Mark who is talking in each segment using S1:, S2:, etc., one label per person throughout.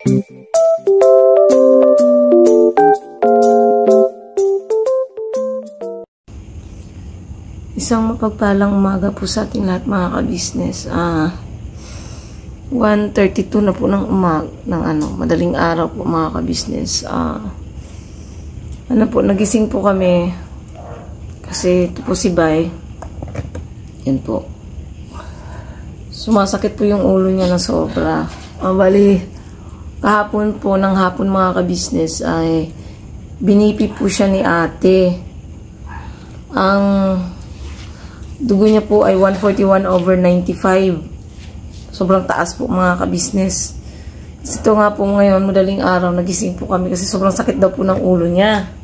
S1: Isang mapagpalang umaga po sa ating lahat mga ka-business. 1:32 na po ng madaling araw po mga ka-business. Nagising po kami kasi ito po si Bay. Yan po. Sumasakit po yung ulo niya na sobra. Bali, kahapon po ng hapon mga ka-business ay binipi po siya ni ate. Ang dugo niya po ay 141/95. Sobrang taas po mga ka-business. Ito nga po ngayon, madaling araw, nagising po kami kasi sobrang sakit daw po ng ulo niya.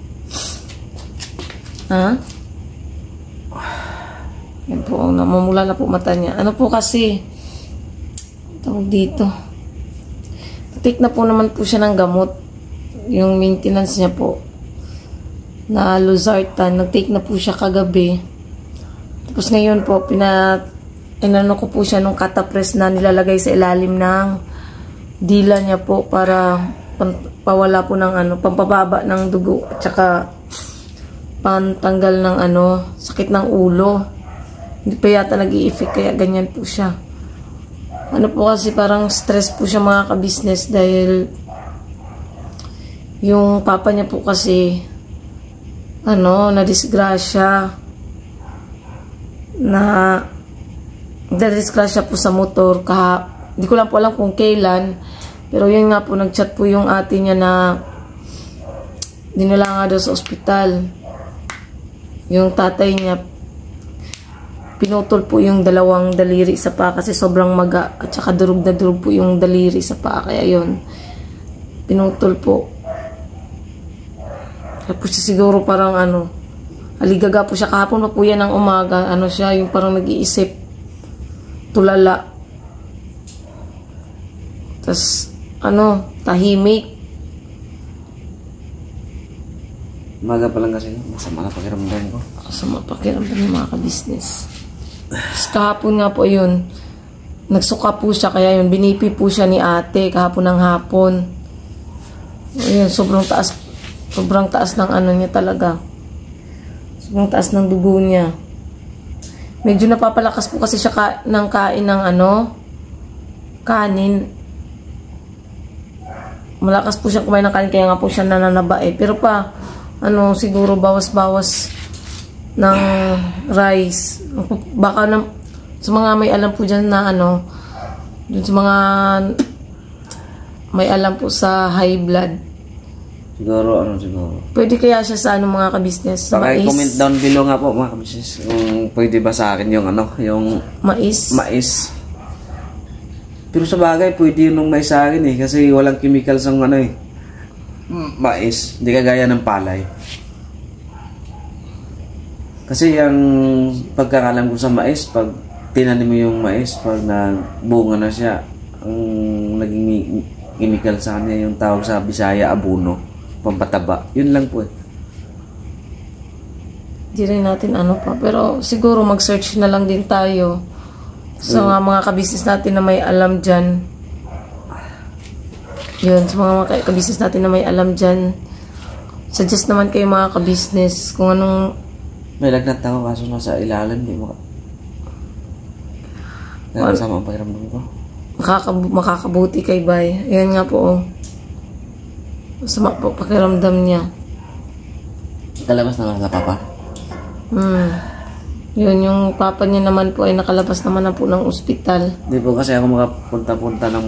S1: Yan po, namumula na po mata niya. Ano po kasi, tawag dito. Take na po naman po siya ng gamot. Yung maintenance niya po na Losartan, nag-take na po siya kagabi. Tapos ngayon po, inano ko po siya nung catapres na nilalagay sa ilalim ng dila niya po para pawala po ng pampababa ng dugo at saka pantanggal ng sakit ng ulo. Hindi pa yata nag-i-effect kaya ganyan po siya. Po kasi parang stress po siya mga ka-business dahil yung papa niya po kasi na-disgrasya po sa motor hindi ko lang po alam kung kailan, pero yun nga po, nag-chat po yung ate niya na dinala nga daw sa ospital. Yung tatay niya pinutol po yung dalawang daliri sa paa kasi sobrang maga at saka durug na durug po yung daliri sa paa, kaya yun pinutol po. Tapos siguro parang aligaga po siya kahapon pa po yan ng umaga. Siya, yung parang nag-iisip, tulala. Tapos, tahimik.
S2: Umaga pa lang kasi, masama na pakiramdam ko.
S1: Masama pakiramdam ng mga ka-business. Tapos kahapon nga po yun, nagsuka po siya, kaya yun, binipi po siya ni ate kahapon ng hapon. Ayun, sobrang taas ng niya talaga. Sobrang taas ng dugo niya. Medyo napapalakas po kasi siya ng kain ng kanin. Malakas po siya kumain ng kanin, kaya nga po siya nananaba eh. Pero siguro bawas-bawas ng rice. Baka sa mga may alam po dyan na dun sa mga may alam po sa high blood.
S2: Siguro,
S1: Pwede kaya siya sa mga ka-business?
S2: Comment down below nga po mga ka-business kung pwede ba sa akin yung yung mais. Pero sa bagay, pwede yung mais sa akin eh. Kasi walang chemicals ang mais. Hindi kagaya ng palay. Kasi yung pagkakalam ko sa mais, pag tinanim mo yung mais, pag nagbunga na siya, ang naging chemical sa kanya yung tawag sa Bisaya, abono. Pampataba. Yun lang po eh.
S1: Di rin natin pa. Pero siguro mag-search na lang din tayo sa mga ka-business natin na may alam dyan. Yun, sa mga ka-business natin na may alam dyan. Suggest naman kayo mga ka-business kung anong...
S2: May lagnat ako kaso nasa ilalim. Di mo kaya kasama ang pakiramdam ko. Makakabuti kay Bay. Ayan nga po Masama po pakiramdam niya. Kalabas na lang sa papa?
S1: Yun, yung papa niya naman po ay nakalabas naman na po ng ospital.
S2: Hindi po kasi ako makapunta-punta ng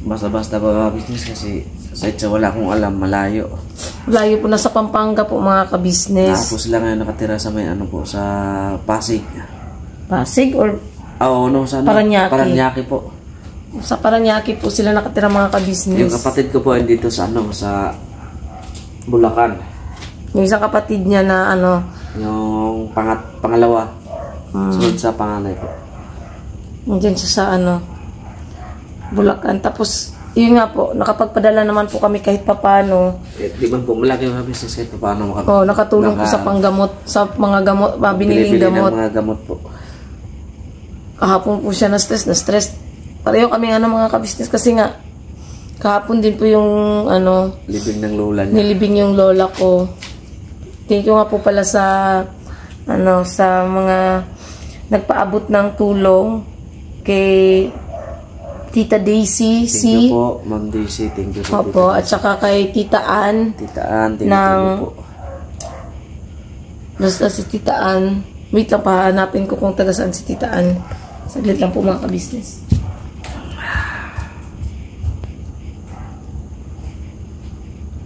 S2: basta-basta pa business kasi sa wala akong alam, malayo.
S1: Malayo po, nasa Pampanga po mga ka-business.
S2: Tapos sila ngayon nakatira sa may sa Pasig.
S1: Pasig or?
S2: Sa
S1: Paranaque.
S2: Paranaque po.
S1: Sa Paranaque po sila nakatira mga ka-business.
S2: Yung kapatid ko po ay dito sa sa Bulacan.
S1: Yung isang kapatid niya na
S2: yung pangalawa. Sunod sa panganay po.
S1: Diyan siya sa Bulacan. Tapos yun nga po, nakapagpadala naman po kami kahit papano.
S2: Di ba po malaki yung business kahit papano
S1: nakatulong po sa panggamot, sa mga gamot, biniling gamot.
S2: Ng mga gamot po.
S1: Kahapon po siya na stress. Pareho kami mga ka-business kasi nga Kahapon din po yung ano,
S2: Libing ng lola niya.
S1: nilibing yung lola ko. Thank you nga po pala sa ano, sa mga nagpaabot ng tulong kay Tita Daisy,
S2: Thank you po, Ma'am Daisy. Thank you po.
S1: Opo, at saka kay Tita Ann.
S2: Tita Ann, thank
S1: ng
S2: you po.
S1: basta si Tita Ann. Wait lang, pahanapin ko kung taga saan si Tita Ann. Saglit lang po mga ka-business.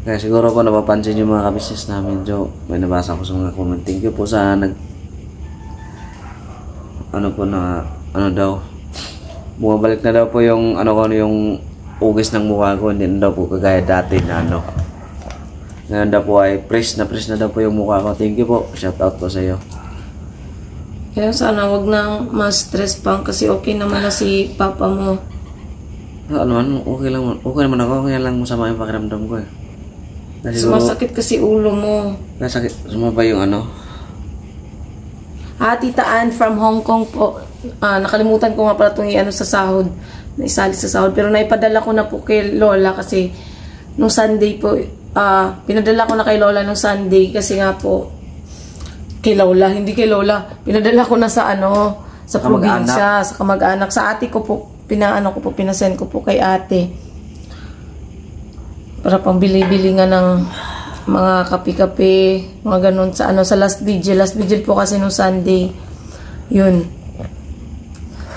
S2: Kaya siguro po napapansin yung mga ka-business namin, Joe. May nabasa ko sa mga comment. Thank you po sa ano daw. Bumabalik na daw po yung yung ugis ng mukha ko. Hindi na daw po kagaya dati na ano. Ngayon daw po ay press na daw po yung mukha ko. Thank you po. Shout out po sa iyo.
S1: Kaya sana wag nang ma-stress pang kasi okay naman na si papa mo.
S2: Ano man, okay naman ako. Kaya lang masama yung pakiramdam ko eh.
S1: Sumasakit kasi ulo mo.
S2: Nasakit. Sumaba yung ano.
S1: Tita Ann from Hong Kong po. Nakalimutan ko nga pala itong sa sahod. Naisali sa sahod. Pero naipadala ko na po kay Lola kasi nung Sunday po, pinadala ko na kay Lola nung Sunday kasi nga po, kay Lola, hindi kay Lola. Pinadala ko na sa sa probinsya, sa kamag-anak. Sa ate ko po, pinasend ko po kay ate. Para pang bili-bili nga ng mga kape-kape, mga ganun sa sa last vigil. Last vigil po kasi nung Sunday. Yun.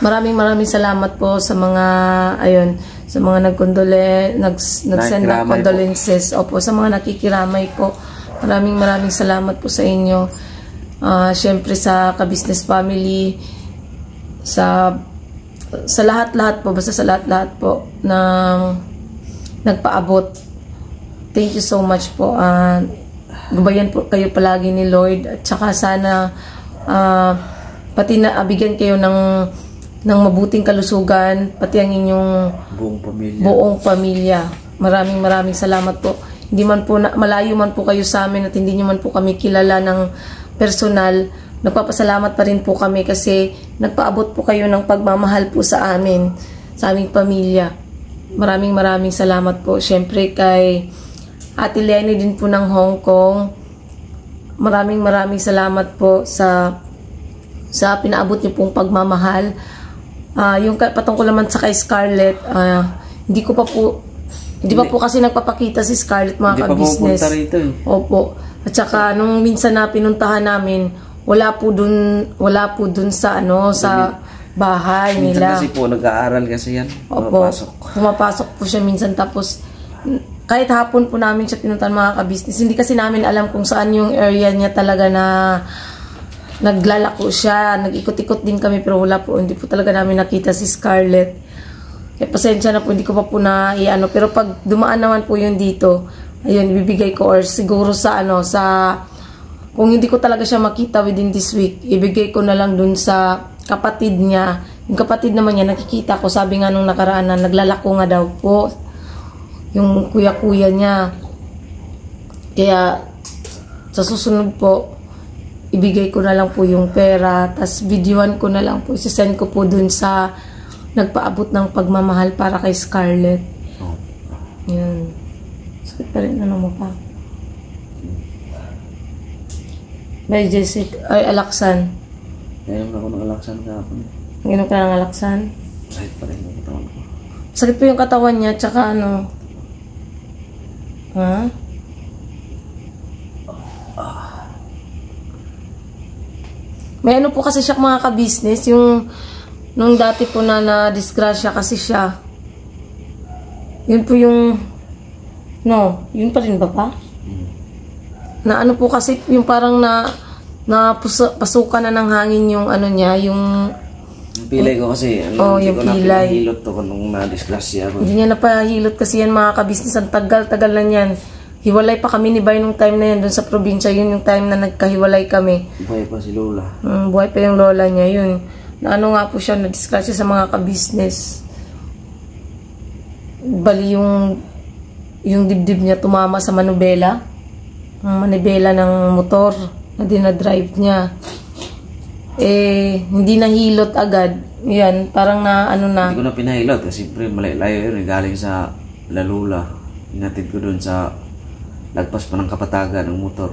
S1: Maraming salamat po sa mga sa mga nag-send ng condolences. Opo, sa mga nakikiramay po. Maraming salamat po sa inyo. Syempre sa ka-business family, sa lahat-lahat po, basta sa lahat-lahat po na nagpaabot. Thank you so much po. Gabayan po kayo palagi ni Lord at saka sana pati na bigyan kayo ng mabuting kalusugan, pati ang inyong buong pamilya. Maraming salamat po. Hindi man po malayo man po kayo sa amin at hindi niyo man po kami kilala ng personal. Nagpapasalamat pa rin po kami kasi nagpaabot po kayo ng pagmamahal po sa amin, sa aming pamilya. Maraming salamat po. Syempre kay Ate Lenny din po ng Hong Kong. Maraming salamat po sa pinaabot niyo pong pagmamahal. Yung patungkol naman sa kay Scarlett, hindi pa po kasi nagpapakita si Scarlett mga ka-business.
S2: Rito, eh.
S1: Opo. At saka nung minsan na pinuntahan namin, wala po dun sa sa bahay nila.
S2: Minsan kasi po nag-aaral kasi yan.
S1: Opo. Pumapasok po siya minsan tapos kahit hapon po namin siya pinuntahan mga ka-business. Hindi kasi namin alam kung saan yung area niya talaga na naglalako siya. Nag-ikot-ikot din kami pero wala po. Hindi po talaga namin nakita si Scarlett. Kaya pasensya na po. Hindi ko pa po na pero pag dumaan naman po yun dito, ayun, ibibigay ko or siguro sa kung hindi ko talaga siya makita within this week, ibigay ko na lang dun sa kapatid niya. Yung kapatid naman niya, nakikita ko, sabi nga nung nakaraan na naglalako nga daw po. Yung kuya-kuya niya. Kaya, sa susunod po, ibigay ko na lang po yung pera, tas videoan ko na lang po, isasend ko po dun sa nagpaabot ng pagmamahal para kay Scarlett. Yun. Sakit pa rin, ano mo pa? By Jessica, Alaksan.
S2: Ngayon ako ng Alaksan kahapon.
S1: Ngayon ka ng Alaksan?
S2: Sakit pa rin yung katawan ko.
S1: Sakit po yung katawan niya, tsaka Ha? May po kasi siya mga ka-business, nung dati po na-disgrasya kasi siya. Yun po yung, yun pa rin ba pa? Na po kasi, yung parang pasukan na ng hangin yung niya, yung
S2: pilay ko kasi,
S1: yung pilay.
S2: Hilot to nung na-disgrasya ako.
S1: Hindi niya napahilot kasi yan mga ka-business, ang tagal na yan. Hiwalay pa kami ni Bay nung time na yan, dun sa probinsya, yun yung time na nagkahiwalay kami.
S2: Buhay pa si Lola.
S1: Buhay pa yung lola niya, yun. Na nga po siya, na-disgrasya sa mga ka-business. Bali yung dibdib niya tumama sa manubela. Ang manibela ng motor na dinadrive niya. Hindi nahilot agad. Yan, parang na.
S2: Hindi ko na pinahilot kasi siyempre malayo yun. Galing sa lalula. Inatid ko doon sa lagpas pa ng Kapatagan ng motor.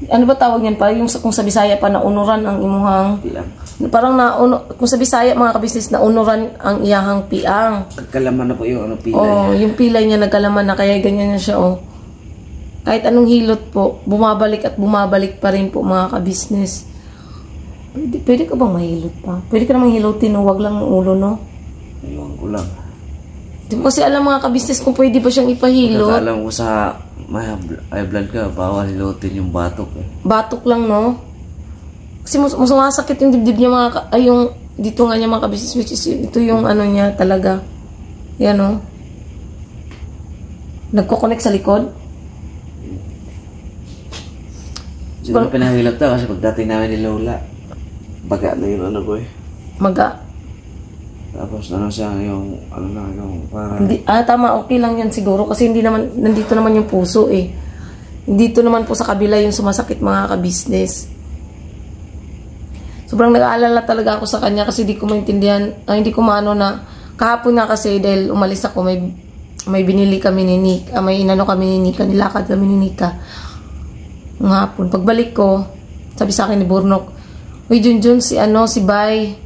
S1: Ano ba tawag niyan pa? Yung kung sa Bisaya pa naunuran ang imuhang...
S2: Piang.
S1: Parang kung sa Bisaya mga kabisnes, naunuran ang iyahang piang.
S2: Kalaman na po yung ano, pilay.
S1: Oh, yung pilay niya nagkalaman na kaya ganyan na siya, oh. Kahit anong hilot po, bumabalik at bumabalik pa rin po mga kabisnes. Pwede ka bang mahilot pa? Pwede ka namang hilotin, no? Wag lang ang ulo, no?
S2: Iwan ko lang.
S1: Di ko kasi alam mga kabisnes kung pwede ba siyang ipahilot.
S2: Alam ko sa may high blood ka, bawal hilotin yung batok eh.
S1: Batok lang, no? Kasi sumasakit yung dibdib niya yung dito nga niya mga kabisnes, which is ito yung ano niya talaga. Yan, no? Nagko-connect sa likod.
S2: Siguro pinahilot to kasi pagdating namin ni Lola, baga na yung ano ko eh.
S1: Maga.
S2: Tapos ano siya yung ano na yung parang...
S1: Tama, okay lang yan siguro kasi hindi naman, nandito naman yung puso eh. Dito naman po sa kabila yung sumasakit mga kabisnes. Sobrang nag-aalala talaga ako sa kanya kasi hindi ko maintindihan, hindi ko maano na, kahapon na kasi dahil umalis ako, may binili kami ni Nick, may inano kami ni Nika, nilakad kami ni Nika. Ng hapon. Pagbalik ko, sabi sa akin ni Burnok, "Uy, Junjun, si Bay,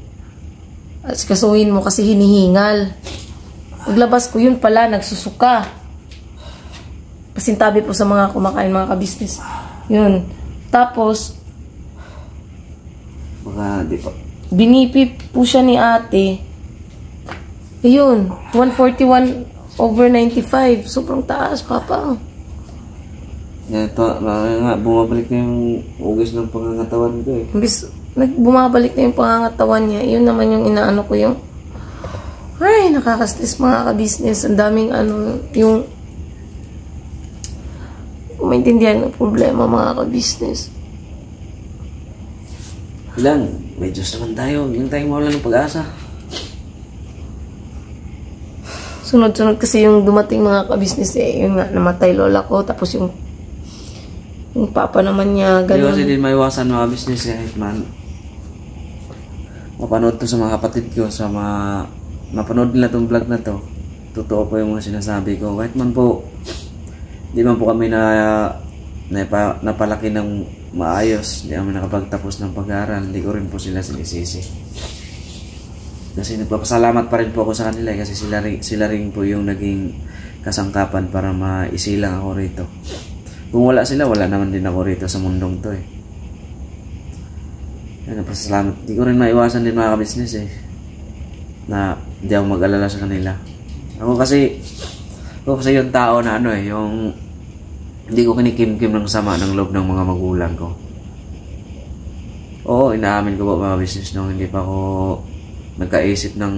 S1: kasuhin mo kasi hinihingal." Paglabas ko, yun pala, nagsusuka. Pasintabi po sa mga kumakain, mga kabisnes. Yun. Tapos,
S2: baka di pa.
S1: binipi po siya ni ate. Ayun, 141/95. Sobrang taas, papa.
S2: Ito, nga, bumabalik na yung ugis ng pangangatawan ko eh.
S1: Bumabalik na yung pangangatawan niya. Yun naman yung inaano ko yung... Ay, nakaka-stress mga ka-business. Ang daming ano, yung... maintindihan ng problema mga ka-business.
S2: Ilan? May Diyos naman tayo. Yung tayong mawala ng pag-asa.
S1: Sunod-sunod kasi yung dumating mga ka-business eh. Yung nga, namatay lola ko. Tapos yung papa naman niya,
S2: Hindi
S1: ganun.
S2: kasi din maiwasan mga business kahit man. Mapanood to sa mga kapatid ko, sa mga mapanood nila tong vlog na to. Totoo po yung mga sinasabi ko. Kahit man po, di man po kami napalaki ng maayos. Di kami nakapagtapos ng pag-aaral. Hindi ko rin po sila sinisisi. Kasi nagpapasalamat pa rin po ako sa kanila kasi sila rin po yung naging kasangkapan para maisilang ako rito. Kung wala sila, wala naman din ako rito sa mundong to eh. Yan, napasalamat. Di ko rin maiwasan din mga ka-business eh. Na hindi ako mag-alala sa kanila. Ako kasi yung tao na ano eh, yung hindi ko kinikim-kim ng sama ng loob ng mga magulang ko. Oo, inaamin ko po mga business nung hindi pa ako nagkaisip ng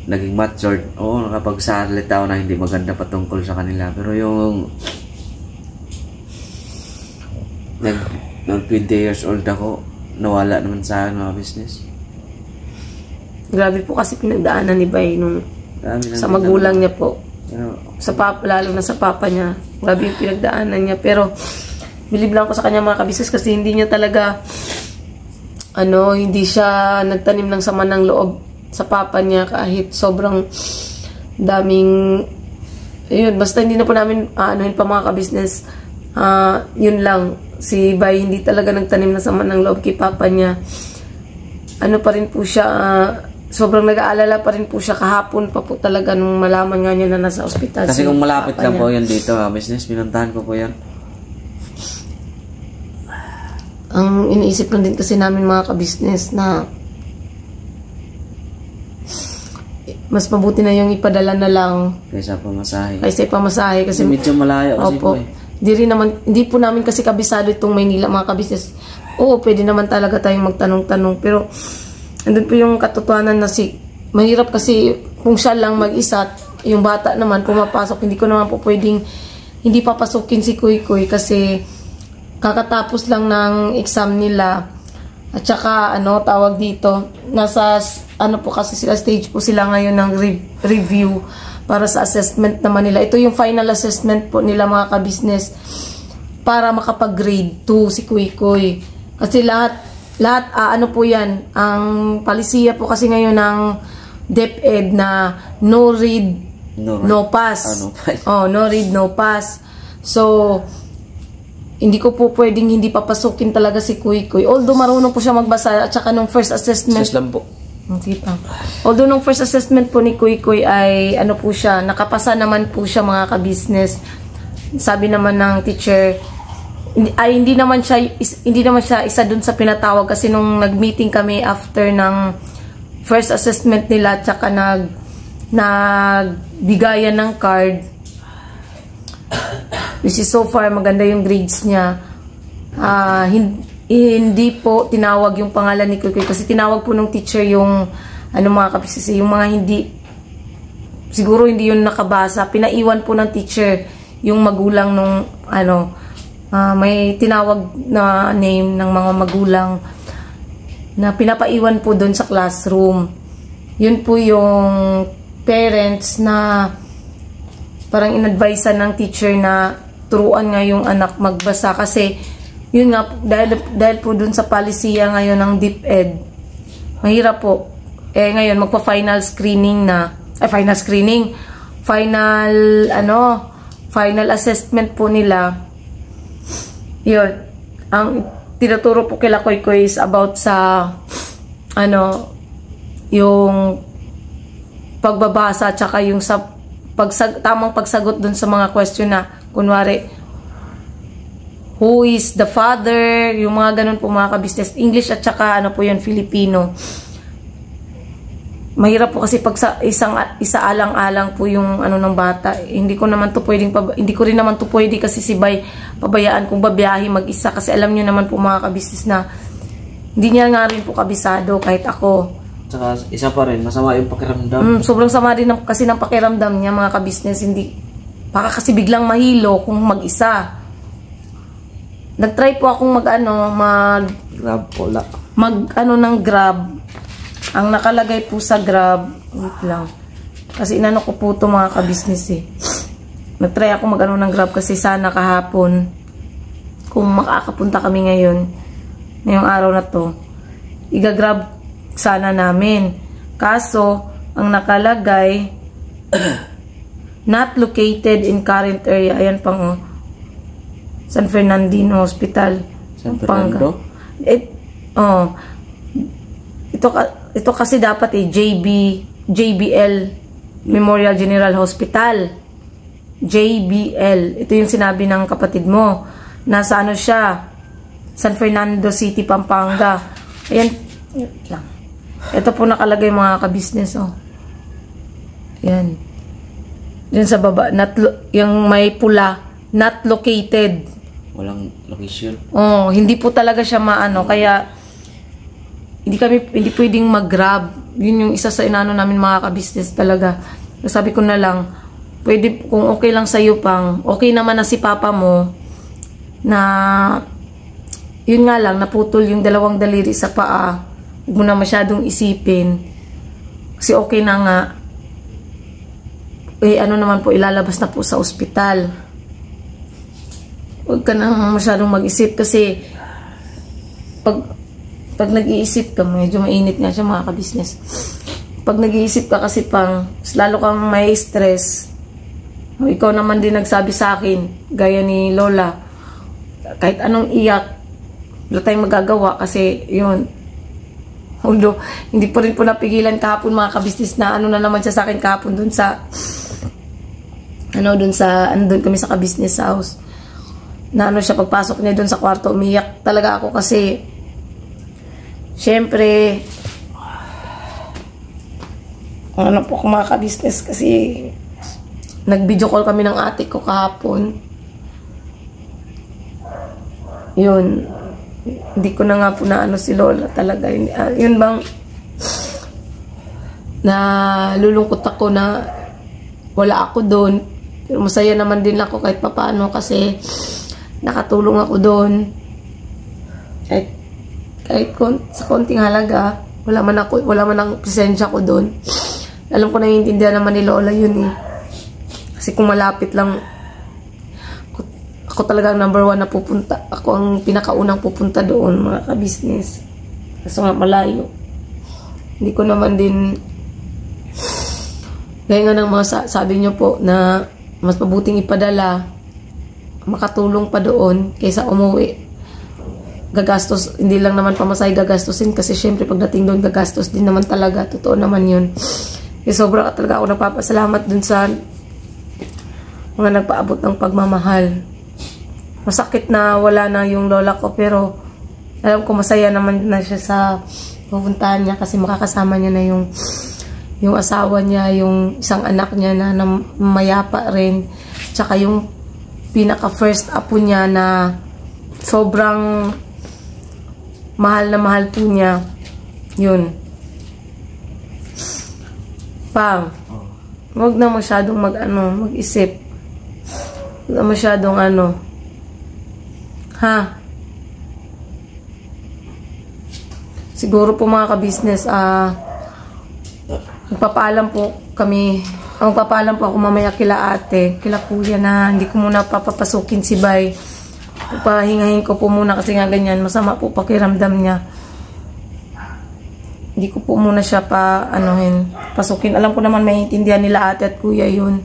S2: naging matured. Oo, nakapagsalita ako na hindi maganda patungkol sa kanila. Pero yung nag 20 years old ako, nawala naman sa akin mga business.
S1: Grabe po kasi pinagdaanan ni Bay nung sa magulang niya po.
S2: Pero,
S1: Sa papa, lalo na sa papa niya. Grabe yung pinagdaanan niya. Pero, bilib lang ko sa kanya mga kabisnes kasi hindi niya talaga hindi siya nagtanim ng sama ng loob sa papa niya kahit sobrang daming basta hindi na po namin anuhin pa mga kabisnes. Yun lang, si Bay hindi talaga nagtanim ng sama ng loob kay papa niya. Pa rin po siya, sobrang nag-aalala pa rin po siya kahapon pa po talaga nung malaman nga niya na nasa ospital.
S2: kasi kung malapit lang po yan dito mga business, pinuntahan ko po yan.
S1: Ang iniisip lang din kasi namin mga ka-business na mas mabuti na yung ipadala na lang
S2: Kaysa pamasahe.
S1: Kasi
S2: medyo malayo kasi po eh.
S1: Hindi po namin kasi kabisado itong Maynila mga ka-business. Oo, pwede naman talaga tayong magtanong-tanong pero andun po yung katotohanan na mahirap kasi kung siya lang mag-isa, yung bata naman pumapasok, hindi ko naman po pwedeng hindi papasukin si Kuy Kuy kasi kakatapos lang ng exam nila at saka tawag dito nasa po kasi sila stage po sila ngayon ng review para sa assessment naman nila. Ito yung final assessment po nila mga ka-business para makapag-grade 2 si Kuy Kuy kasi lahat po yan ang palisiya po kasi ngayon ng DepEd na no read no pass.
S2: No pass.
S1: Oh, no read, no pass. So, hindi ko po pwedeng hindi papasukin talaga si Kuy Kuy. Although marunong po siya magbasa at saka nung first assessment.
S2: Sus lang po.
S1: Although nung first assessment po ni Kuy Kuy ay ano po siya, nakapasa naman po siya mga ka-business. Sabi naman ng teacher, hindi naman siya isa dun sa pinatawag kasi nung nag-meeting kami after ng first assessment nila at saka nagbigayan ng card, which is so far maganda yung grades niya. Hindi po tinawag yung pangalan ni Kuy Kuy kasi tinawag po ng teacher yung mga kapisisi, yung mga siguro hindi yun nakabasa, pinaiwan po ng teacher yung magulang nung may tinawag na name ng mga magulang na pinapaiwan po doon sa classroom. Yun po yung parents na parang in-advisean ng teacher na turuan nga yung anak magbasa kasi yun nga, dahil po dun sa policy ngayon ng DepEd, mahirap po. Ngayon, magpa-final screening na. Final assessment po nila. Yun. Ang tinuturo po kila Kuy Kuy is about sa, yung pagbabasa, tsaka yung sa tamang pagsagot dun sa mga question na, kunwari, who is the father, yung mga ganun po mga ka-business. English at saka po yun, Filipino. Mahirap po kasi pag isaalang-alang po yung ng bata. Hindi ko rin naman to pwede kasi si Bay pabayaan kung babiyahe mag-isa kasi alam niyo naman po mga ka-business na hindi niya nga rin po kabisado kahit ako.
S2: Tsaka isa pa rin, masama yung pakiramdam.
S1: Sobrang sama din kasi ng pakiramdam niya mga ka-business. Baka kasi biglang mahilo kung mag-isa. Nag-try po akong
S2: Grab, wala.
S1: ng Grab. Ang nakalagay po sa Grab, wait lang. Kasi inano ko po ito mga ka-business eh. Nag-try ako ng Grab kasi sana kahapon, kung makakapunta kami ngayong araw na to, iga-Grab sana namin. Kaso, ang nakalagay, not located in current area. Ayan pang San Fernandino Hospital.
S2: San Fernando?
S1: Ito kasi dapat JBL Memorial General Hospital. JBL. Ito yung sinabi ng kapatid mo. Nasa siya? San Fernando City, Pampanga. Ayan. Lang. Ito po nakalagay mga ka-business. Ayan. Diyan sa baba. Yung may pula. Not located.
S2: Walang location.
S1: Hindi po talaga siya kaya hindi pwedeng mag-Grab. Yun yung isa sa inano namin mga ka-business talaga. Sabi ko na lang, pwede kung okay lang sa iyo pang, okay naman na si papa mo na yun nga lang naputol yung dalawang daliri sa paa. Huwag mo na masyadong isipin. Kasi okay na nga. Naman po ilalabas na po sa ospital. Huwag ka na masyadong mag-isip kasi pag nag-iisip ka, medyo mainit nga siya mga ka-business. Pag nag-iisip ka kasi lalo kang may stress. Ikaw naman din nagsabi sa akin, gaya ni Lola, kahit anong iyak, wala tayong magagawa kasi yun. Although, hindi po rin po napigilan kahapon mga ka-business na na naman siya sa akin kahapon dun kami sa ka-business house. Na siya, pagpasok niya doon sa kwarto, umiyak talaga ako kasi syempre po mga ka-business kasi nag-video call kami ng ate ko kahapon. Yun, hindi ko na nga po na si Lola talaga. Yun bang nalulungkot ako na wala ako doon, pero masaya naman din ako kahit papaano kasi nakatulong ako doon. Kahit sa konting halaga, wala man ang presensya ko doon. Alam ko naiintindihan naman ni Lola yun eh. Kasi kung malapit lang, ako talagang number 1 na pupunta. Ako ang pinakaunang pupunta doon, mga ka-business. Kasi nga malayo. Hindi ko naman din Gaya nga ng mga sabi nyo po na mas mabuting ipadala, makatulong pa doon kaysa umuwi. Gagastos, hindi lang naman pamasahe gagastosin kasi syempre pagdating doon gagastos din naman talaga. Totoo naman yun. Kaya sobra talaga ako nagpapasalamat dun sa mga nagpaabot ng pagmamahal. Masakit na wala na yung lola ko pero alam ko masaya naman na siya sa pupuntahan niya kasi makakasama niya na yung asawa niya, yung isang anak niya na mayapa rin. Tsaka yung pinaka first apo niya na sobrang mahal na mahal po niya. Yun. Pang, huwag na masyadong mag-isip. Huwag na masyadong ha? Siguro po mga ka-business, magpapaalam po kami. Magpapaalam po ako mamaya kila ate, kila kuya na hindi ko muna papapasukin si Bay. Pahingahin ko po muna kasi nga ganyan, masama po pakiramdam niya. Hindi ko po muna siya pasukin. Alam ko naman maintindihan nila ate at kuya yun.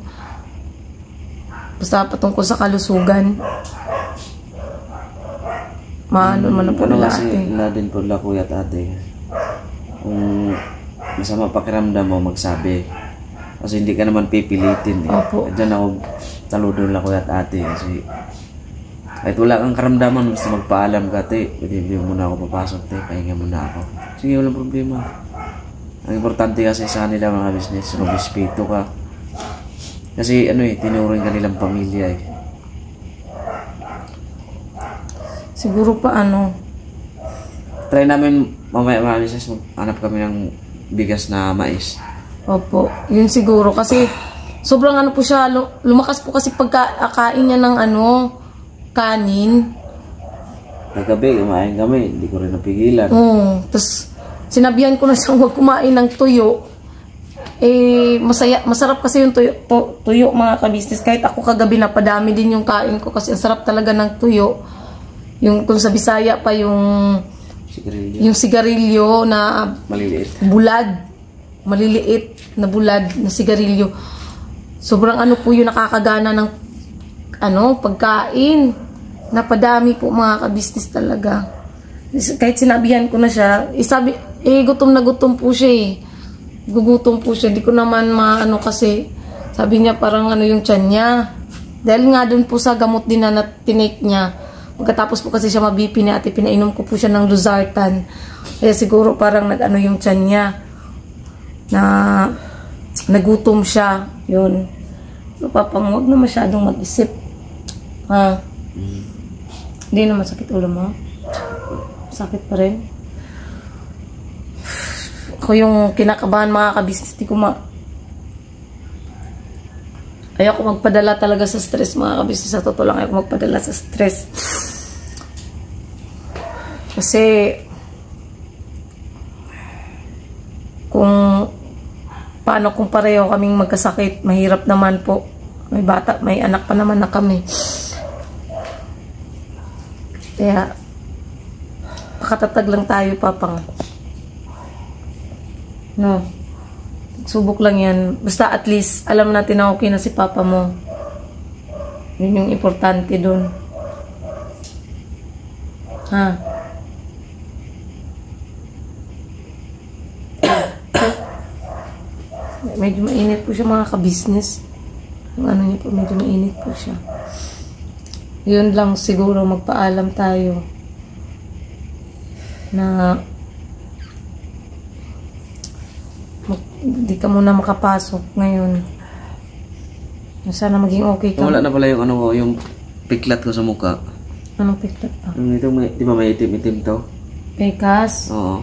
S1: Basta patungkol sa kalusugan. Maano man po nila ate.
S2: Wala din po nila kuya at ate. Kung masama pakiramdam mo, magsabi. Kasi hindi ka naman pipilitin.
S1: Opo.
S2: Diyan ako saludo nila kuya at ate. Kasi kahit wala kang karamdaman, basta magpaalam ka, te. Pwede muna ako papasok, te. Pahinga muna ako. Sige, walang problema. Ang importante kasi sa kanila mga business, mag-respeto ka. Kasi tinuring ka nilang pamilya eh.
S1: Siguro pa
S2: Try namin mamaya mga business, maghanap kami ng bigas na mais.
S1: Opo, yun siguro kasi sobrang po siya, lumakas po kasi pagkakain niya ng kanin.
S2: Kagabi, kumain kami, hindi ko rin napigilan.
S1: Tapos sinabihan ko na siyang huwag kumain ng tuyo. Masarap kasi yung tuyo mga ka-business. Kahit ako kagabi napadami din yung kain ko kasi ang sarap talaga ng tuyo. Yung kung sa Bisaya pa yung sigarilyo na
S2: maliliit.
S1: Maliliit na bulad na sigarilyo. Sobrang po yung nakakagana ng pagkain. Napadami po mga ka-business talaga. Kahit sinabihan ko na siya, gutom na gutom po siya eh. Gugutom po siya. Di ko naman kasi sabi niya parang yung tiyan niya. Dahil nga dun po sa gamot din na tinake niya. Pagkatapos po kasi siya mabipi ni ate, pinainom ko po siya ng Losartan. Kaya siguro parang yung tiyan niya. Na nagutom siya. Yun. So, papang huwag na masyadong mag-isip. Ha? Hindi naman sakit ulo mo? Sakit pa rin? Ako yung kinakabahan mga ka-business. Ayoko magpadala talaga sa stress mga ka-business. Sa totoo lang ayoko magpadala sa stress. Kasi paano kung pareho kaming magkasakit, mahirap naman po. May bata, may anak pa naman na kami. Kaya pakatatag lang tayo, papang. No. Subok lang yan. Basta at least alam natin na okay na si papa mo. Yun yung importante dun. Ha? Medyo mainit po siya mga ka-business. Yung niya po, medyo mainit po siya. Yun lang siguro, magpaalam tayo na hindi ka muna makapasok ngayon. Sana maging okay ka.
S2: Wala na pala yung yung piklat ko sa mukha.
S1: Anong piklat pa?
S2: Ito, di ba may itim-itim to?
S1: Pekas?
S2: Oo.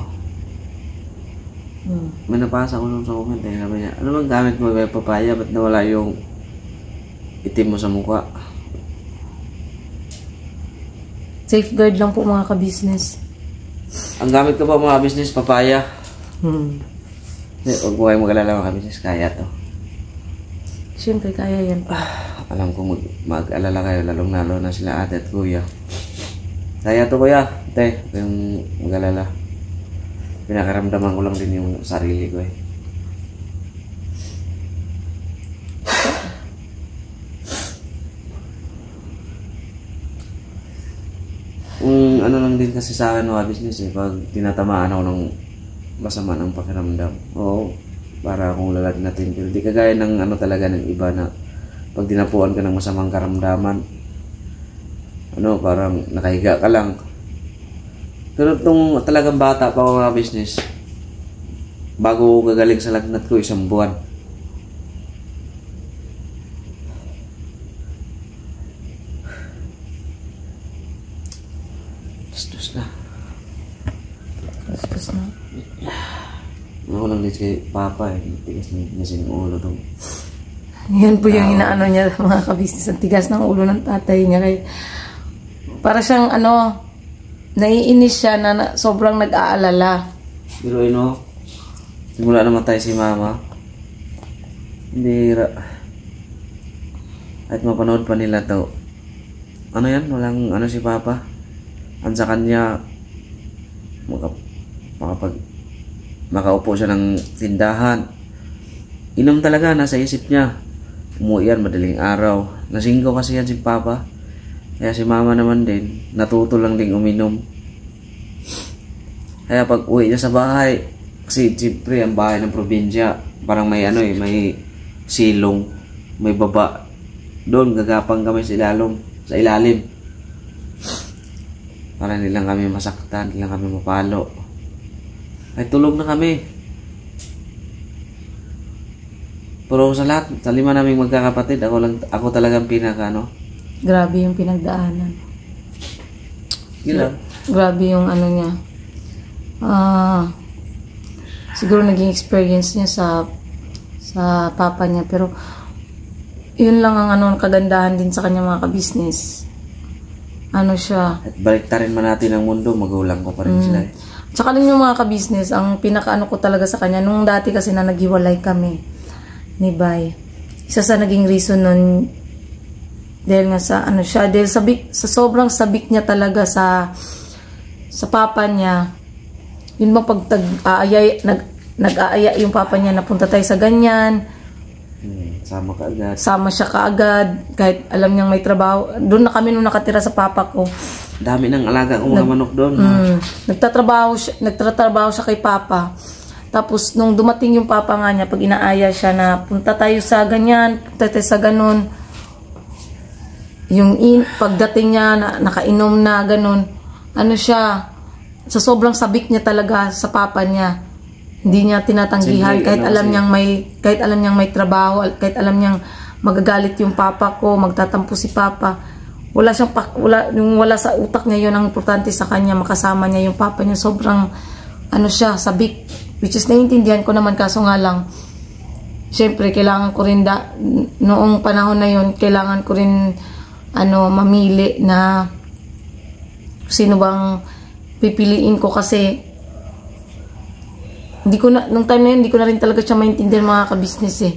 S2: May napasa ko nung sa comment eh. Sabi niya, ano bang gamit mo ba yung papaya? Ba't nawala yung itim mo sa mukha?
S1: Safeguard lang po mga ka-business.
S2: Ang gamit ko pa mga business, papaya. Huwag mo kayo mag-alala mga business, kaya to.
S1: Siyempre, kaya yan pa.
S2: Alam ko mag-alala kayo, lalong-lalo na sila ate at kuya. Kaya to kuya, ate, yung mag-alala. Pinakaramdaman ko lang din yung sarili ko eh. ano lang din kasi sa akin mga business eh, pag tinatamaan ako ng masama ng pakiramdam. Oo, para akong lalagyan natin. Pero di kagaya ng ano talaga ng iba na pag dinapuan ka ng masamang karamdaman, ano, parang nakahiga ka lang. Pero itong talagang bata pa ako mga business, bago gagaling sa lagnat ko, 1 buwan. Bastos na.
S1: Bastos na.
S2: Ako lang din kay Papa eh. Tigas na yung ulo dong.
S1: Yan po yung inaano niya, mga kabisnes. Ang tigas ng ulo ng tatay niya. Kaya, para siyang ano, naiinis siya na sobrang nag-aalala.
S2: Pero simula namatay si Mama. Bira. At mapanood pa nila to. Ano yan? Walang ano si Papa. Ang sa kanya, makaupo siya ng tindahan. Inom talaga, nasa isip niya. Umuwi yan madaling araw. Nasinggaw kasi yan si Papa. Kaya si Mama naman din, natuto lang ding uminom. Kaya pag uwi niya sa bahay, kasi siyempre ang bahay ng probinsya, parang may ano eh, may silong, may baba. Doon gagapang kami sa ilalim. Para hindi lang kami masaktan, hindi lang kami mapalo. Ay tulog na kami. Pero sa lahat, sa 5 naming magkakapatid, ako talagang pinaka ano.
S1: Grabe yung pinagdaanan.
S2: Gila.
S1: Grabe yung ano niya. Siguro naging experience niya sa papa niya. Pero yun lang ang ano, kagandahan din sa kanya mga ka-business. Ano siya.
S2: At baliktarin man natin ang mundo, magulang ko pa rin sila eh.
S1: Tsaka din yung mga ka-business, ang pinakaano ko talaga sa kanya, nung dati kasi na naghiwalay kami ni Bay. Isa sa naging reason nun, dahil nga sa ano siya, dahil sa sobrang sabik niya talaga sa papa niya. Yun bang pag nag-aaya yung papa niya, napunta tayo sa ganyan.
S2: Sama ka agad.
S1: Sama siya kaagad, kahit alam niyang may trabaho. Doon na kami nung nakatira sa papa ko.
S2: Dami ng alaga kong mga manok doon.
S1: Nagtatrabaho siya kay papa. Tapos nung dumating yung papa nga niya, pag inaaya siya na punta tayo sa ganyan, punta tayo sa ganun. Pagdating niya, nakainom na ganun. Ano siya, sa sobrang sabik niya talaga sa papa niya. Hindi niya tinatanggihan kahit alam niyang may trabaho, kahit alam niyang magagalit yung papa ko, magtatampo si papa. Wala sa utak niya yun, ang importante sa kanya makasama niya yung papa niya. Sobrang ano siya, sabik, which is naiintindihan ko naman, kaso nga lang syempre kailangan ko rin noong panahon na yun, kailangan ko rin mamili na sino bang pipiliin ko, kasi nung time na yun, hindi ko na rin talaga siya maintindihan mga ka-business eh.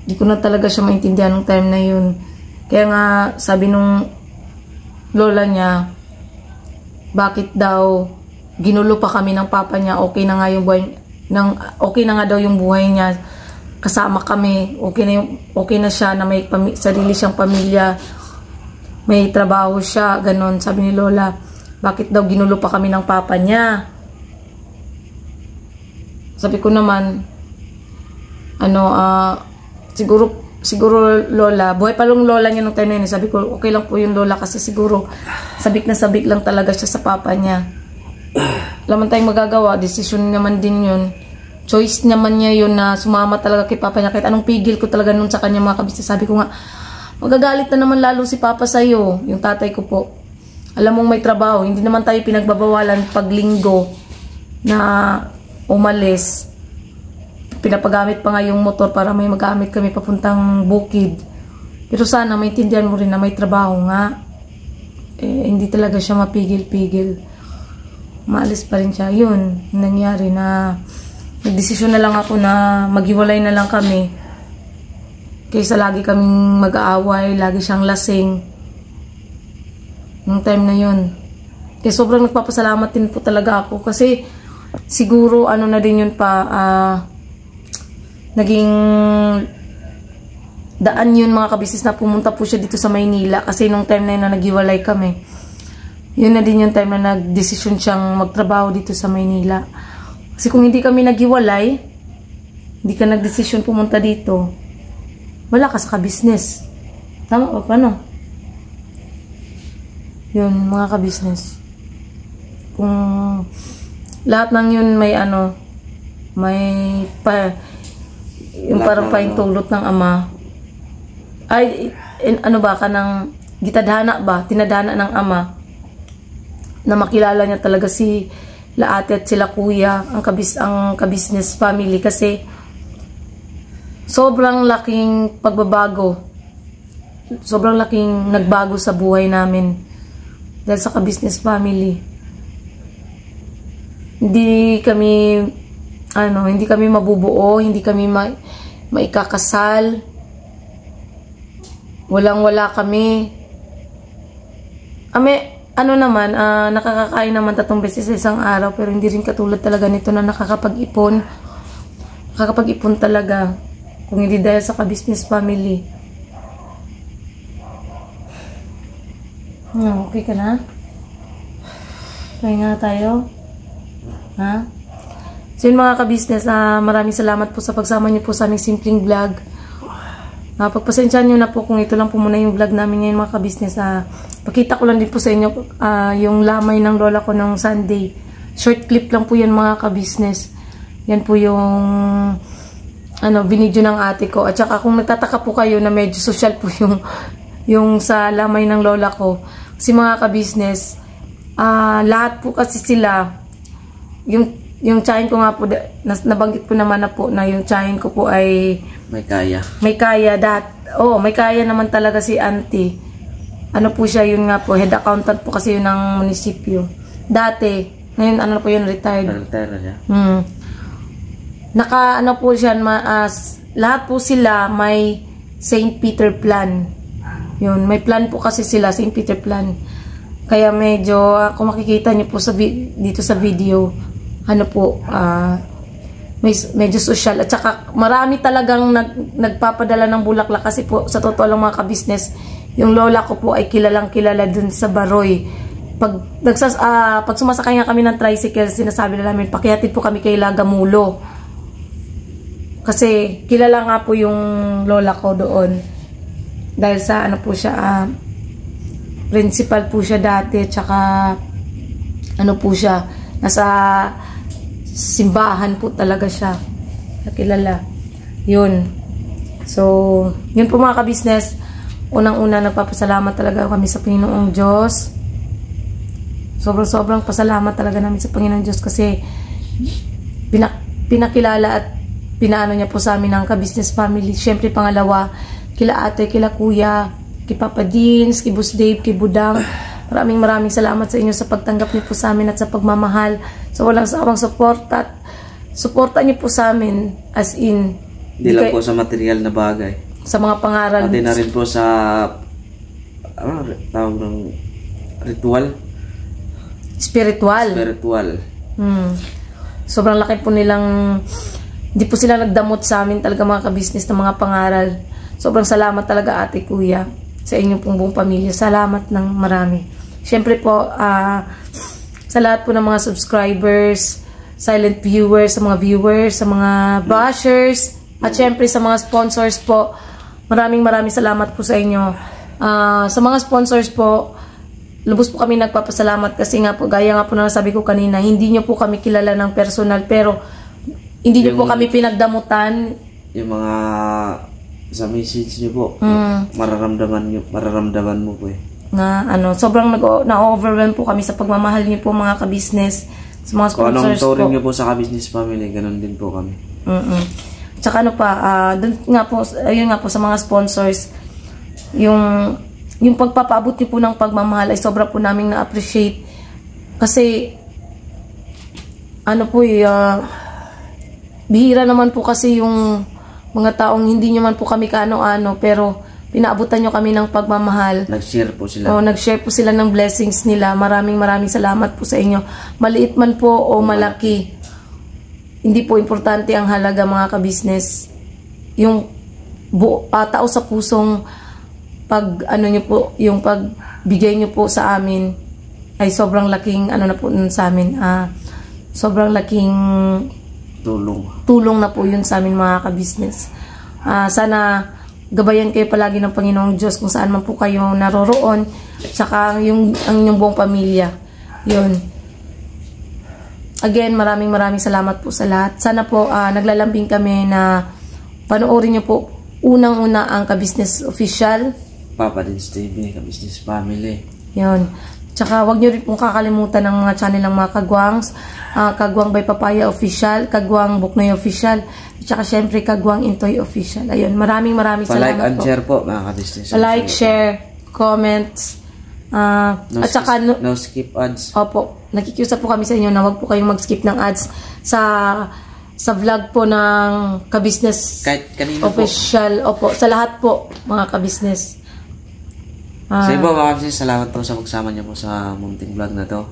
S1: Hindi ko na talaga siya maintindihan nung time na yun. Kaya nga, sabi nung lola niya, bakit daw ginulo pa kami ng papa niya, okay na nga daw yung buhay niya, kasama kami, okay na siya na may sarili siyang pamilya, may trabaho siya, ganon. Sabi ni lola, bakit daw ginulo pa kami ng papa niya? Sabi ko naman, siguro lola, buhay pa lang lola niya nung time na yun. Sabi ko, okay lang po yung lola, kasi siguro sabik na sabik lang talaga siya sa papa niya. Wala man tayong magagawa, decision naman din yun. Choice naman niya yun na sumama talaga kay papa niya. Kahit anong pigil ko talaga nun sa kanya mga kabisnes. Sabi ko nga, magagalit na naman lalo si papa sa'yo, yung tatay ko po. Alam mong may trabaho, hindi naman tayo pinagbabawalan pag linggo na umalis. Pinapagamit pa nga yung motor para may magamit kami papuntang bukid. Pero sana maintindihan mo rin na may trabaho nga. Hindi talaga siya mapigil-pigil. Maalis pa rin siya. Yun, nangyari na nagdesisyon na lang ako na maghiwalay na lang kami. Kaysa lagi kaming mag-aaway, lagi siyang lasing. Nung time na yun. Kaya sobrang nagpapasalamat din po talaga ako. Kasi siguro ano na din yun pa, naging daan yun mga kabisnes na pumunta po siya dito sa Maynila. Kasi nung time na yun na naghiwalay kami, yun na din yung time na nag-desisyon siyang magtrabaho dito sa Maynila. Kasi kung hindi kami naghiwalay, hindi ka nag-desisyon pumunta dito, wala ka sa ka-business. Tama ba? Paano? Yun, mga ka-business. Kung lahat ng yun may yung parang paintulot ng ama, ay, ba ka ng gitadhana ba? Tinadhana ng ama na makilala niya talaga si Laate at sila kuya, ang ka-business family, kasi sobrang laking pagbabago, sobrang laking nagbago sa buhay namin dahil sa ka-business family. Hindi kami mabubuo, hindi kami maikakasal, walang-wala kami. Nakakakain naman 3 beses sa isang araw, pero hindi rin katulad talaga nito na nakakapag-ipon talaga, kung hindi dahil sa ka-business family. Okay ka na? Pahinga tayo? Ha? So yun, mga ka-business, maraming salamat po sa pagsama niyo po sa aming simpleng vlog. Pagpasensyahan nyo na po kung ito lang po muna yung vlog namin ngayon, mga ka-business. Pakita ko lang din po sa inyo yung lamay ng lola ko ng Sunday. Short clip lang po yan, mga ka-business. Yan po yung binidyo ng ate ko. At saka kung nagtataka po kayo na medyo social po yung sa lamay ng lola ko. Kasi mga ka-business, lahat po kasi sila, yung tiyahin ko nga po, nabanggit ko naman na po na yung tiyahin ko po ay may kaya. May kaya. May kaya naman talaga si auntie. Po siya, yun nga po, head accountant po kasi yun ng munisipyo. Dati, ngayon po yun, retired. Retired niya. Po siya, lahat po sila may St. Peter plan. Yun, may plan po kasi sila, St. Peter plan. Kaya medyo, kung makikita niyo po dito sa video, medyo social. At saka marami talagang nagpapadala ng bulaklak, kasi po sa totoo lang, mga ka-business, yung lola ko po ay kilalang kilala dun sa Baroy. Pag sumasakay nga kami ng tricycle, sinasabi na namin, pakihatid po kami kay Lagamulo. Kasi kilala nga po yung lola ko doon. Dahil sa po siya, principal po siya dati, at saka po siya, nasa simbahan po talaga siya, nakilala. Yun. So, yun po, mga ka-business. Unang-una, nagpapasalamat talaga kami sa Panginoong Diyos. Sobrang pasalamat talaga namin sa Panginoong Diyos, kasi pinakilala at pinaano niya po sa amin ng ka-business family. Siyempre, pangalawa, kila ate, kila kuya, kay Papa Dins, kay Boss Dave, kay Budang. Maraming salamat sa inyo sa pagtanggap niyo po sa amin at sa pagmamahal. So, walang sawang suporta niyo po sa amin, as in.
S2: Hindi lang po sa material na bagay.
S1: Sa mga pangaral.
S2: Pati na rin po sa tawag ng ritual.
S1: Spiritual. Sobrang laki po nilang, hindi po sila nagdamot sa amin talaga, mga ka-business, ng mga pangaral. Sobrang salamat talaga, ate, kuya, sa inyong pong buong pamilya. Salamat ng marami. Siyempre po, sa lahat po ng mga subscribers, silent viewers, sa mga viewers, sa mga bashers, at siyempre sa mga sponsors po, maraming salamat po sa inyo. Sa mga sponsors po, lubos po kami nagpapasalamat, kasi nga po, gaya nga po na nasabi ko kanina, hindi nyo po kami kilala ng personal, pero hindi nyo po kami pinagdamutan. Yung mga
S2: sa message niyo po, mararamdaman mo po
S1: na sobrang na-overwhelm po kami sa pagmamahal niyo po, mga ka-business, sa mga sponsors po.
S2: Kung anong turing niyo po sa ka-business family, ganun din po kami.
S1: Tsaka dun nga po, ayun nga po, sa mga sponsors, yung pagpapaabot niyo po ng pagmamahal ay sobra po naming na-appreciate. Kasi bihira naman po kasi yung mga taong hindi nyo man po kami kaano-ano, pero pinaabutan nyo kami ng pagmamahal.
S2: Nag-share po sila.
S1: Nag-share po sila ng blessings nila. Maraming salamat po sa inyo. Maliit man po o malaki, hindi po importante ang halaga, mga ka-business. Yung tao sa pusong yung pagbigay nyo po sa amin ay sobrang laking ano na po nun sa amin. Sobrang laking tulong na po yun sa amin mga ka-business. Sana gabayan kayo palagi ng Panginoong Diyos kung saan man po kayo naroroon, saka ang inyong buong pamilya. Yun. Again, maraming salamat po sa lahat. Sana po naglalambing kami na panoorin niyo po unang-una ang Ka-Business Official.
S2: Papa Dins TV, Ka-Business Family.
S1: Yun. Tsaka wag niyo rin pong kakalimutan ng mga channel ng mga Kagwangs. Kagwang by Papaya Official, Kagwang Buknoy Official, tsaka syempre Kagwang Intoy Official. Ayun, maraming salamat po.
S2: Pa-like and share po mga ka-business.
S1: Pa-like, share, comments, at saka
S2: no skip ads.
S1: Opo, nakikiusap po kami sa inyo na wag po kayong mag-skip ng ads sa vlog po ng Ka-Business
S2: Kahit kanino
S1: Official. Opo, sa lahat po mga ka-business.
S2: Sige po mga ka-business, salamat po sa magsama niyo po sa munting vlog na to.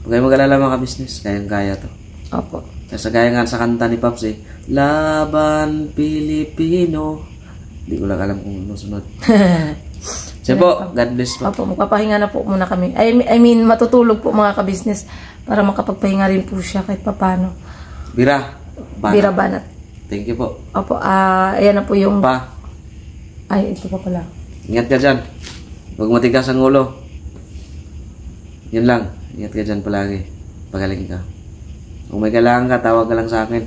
S2: Huwag kayo mag-alala mga ka-business, kayang-kaya to.
S1: Opo.
S2: Kasi gaya nga sa kanta ni Pops Laban Pilipino. Hindi ko lang alam kung ano sunod. Sige po, God bless po.
S1: Opo, magpapahinga na po muna kami. I mean, matutulog po mga ka-business para makapagpahinga rin po siya kahit papano.
S2: Bira Banat. Thank you po.
S1: Opo, ayan na po yung... Ay, ito pa pala.
S2: Ingat ka dyan. Huwag matigas ang ulo. Yan lang. Ingat ka dyan palagi. Pagaling ka. Kung may kailangan ka, tawag ka lang sa akin.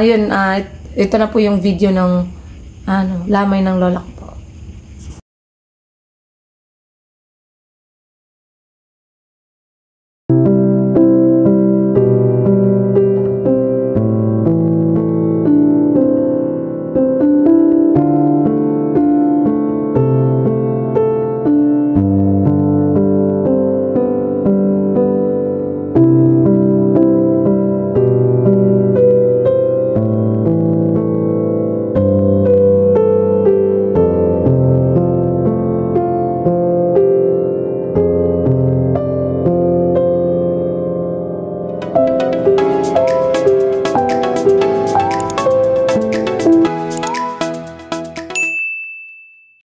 S2: Yun. Ito na po yung video ng lamay ng lola ko po.